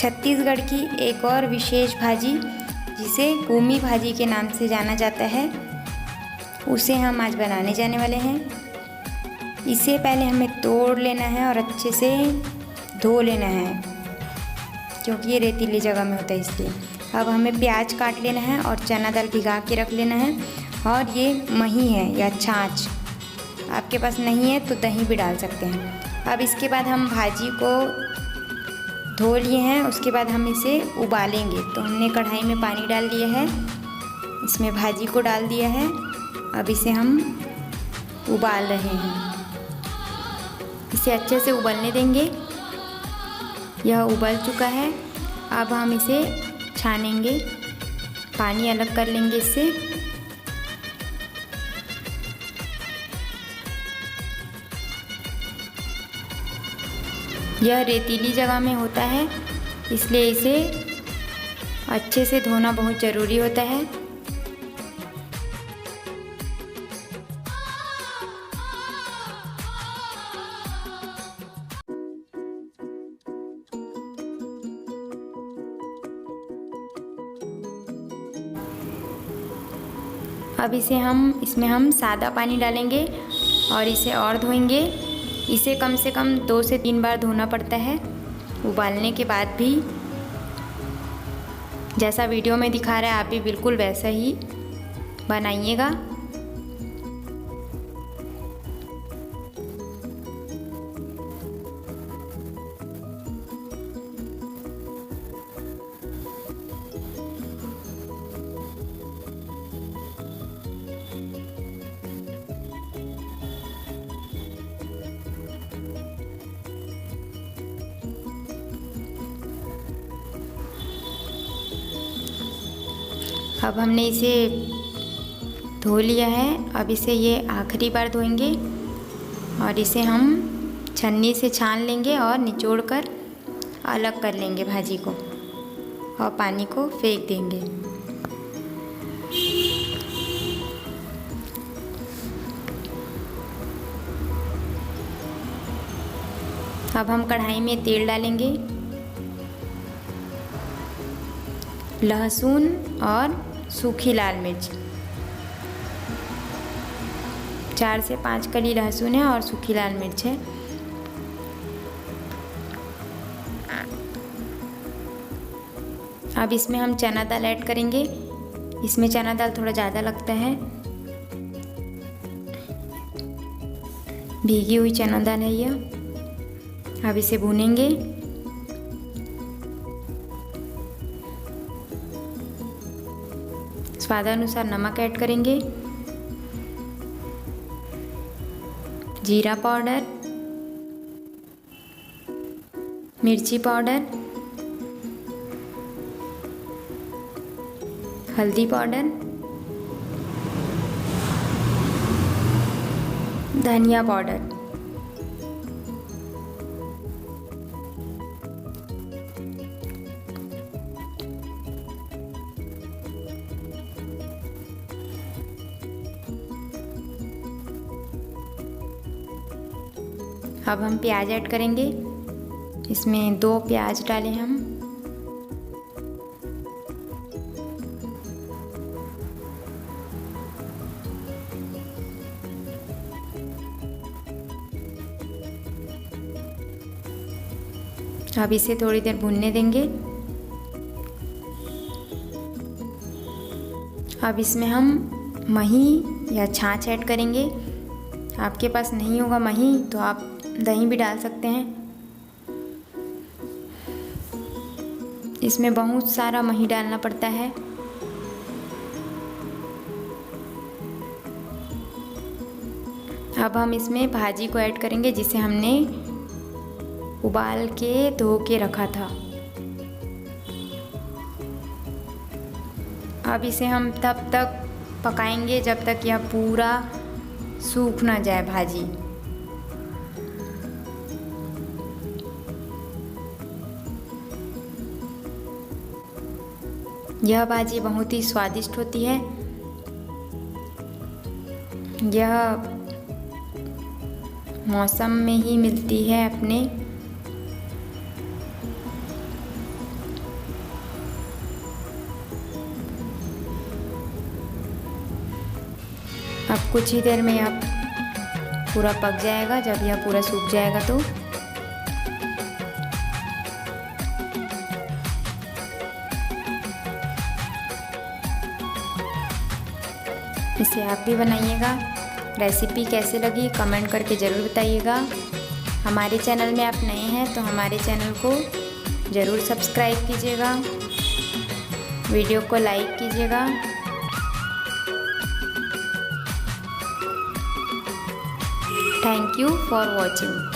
छत्तीसगढ़ की एक और विशेष भाजी जिसे कूमी भाजी के नाम से जाना जाता है, उसे हम आज बनाने जाने वाले हैं। इसे पहले हमें तोड़ लेना है और अच्छे से धो लेना है, क्योंकि ये रेतीली जगह में होता है इसलिए। अब हमें प्याज काट लेना है और चना दाल भिगा के रख लेना है। और ये मही है या छाछ, आपके पास नहीं है तो दही भी डाल सकते हैं। अब इसके बाद हम भाजी को धो लिए हैं, उसके बाद हम इसे उबालेंगे। तो हमने कढ़ाई में पानी डाल दिया है, इसमें भाजी को डाल दिया है। अब इसे हम उबाल रहे हैं, इसे अच्छे से उबलने देंगे। यह उबल चुका है, अब हम इसे छानेंगे, पानी अलग कर लेंगे इससे। यह रेतीली जगह में होता है, इसलिए इसे अच्छे से धोना बहुत ज़रूरी होता है। अब इसमें हम सादा पानी डालेंगे और इसे और धोएंगे। इसे कम से कम 2 से 3 बार धोना पड़ता है उबालने के बाद भी। जैसा वीडियो में दिखा रहा है आप भी बिल्कुल वैसा ही बनाइएगा। अब हमने इसे धो लिया है, अब इसे ये आखिरी बार धोएंगे और इसे हम छन्नी से छान लेंगे और निचोड़ कर अलग कर लेंगे भाजी को और पानी को फेंक देंगे। अब हम कढ़ाई में तेल डालेंगे, लहसुन और सूखी लाल मिर्च, 4 से 5 कली लहसुन है और सूखी लाल मिर्च है। अब इसमें हम चना दाल ऐड करेंगे, इसमें चना दाल थोड़ा ज़्यादा लगता है। भीगी हुई चना दाल है यह। अब इसे भूनेंगे। स्वादानुसार नमक ऐड करेंगे, जीरा पाउडर, मिर्ची पाउडर, हल्दी पाउडर, धनिया पाउडर। अब हम प्याज ऐड करेंगे, इसमें 2 प्याज डालें हम। अब इसे थोड़ी देर भूनने देंगे। अब इसमें हम मही या छाछ ऐड करेंगे। आपके पास नहीं होगा मही तो आप दही भी डाल सकते हैं। इसमें बहुत सारा मही डालना पड़ता है। अब हम इसमें भाजी को ऐड करेंगे जिसे हमने उबाल के धो के रखा था। अब इसे हम तब तक पकाएंगे जब तक यह पूरा सूख ना जाए भाजी। यह भाजी बहुत ही स्वादिष्ट होती है। यह मौसम में ही मिलती है अपने, अब कुछ ही देर में यह पूरा पक जाएगा। जब यह पूरा सूख जाएगा तो इसे आप भी बनाइएगा। रेसिपी कैसे लगी कमेंट करके ज़रूर बताइएगा। हमारे चैनल में आप नए हैं तो हमारे चैनल को ज़रूर सब्सक्राइब कीजिएगा, वीडियो को लाइक कीजिएगा। Thank you for watching.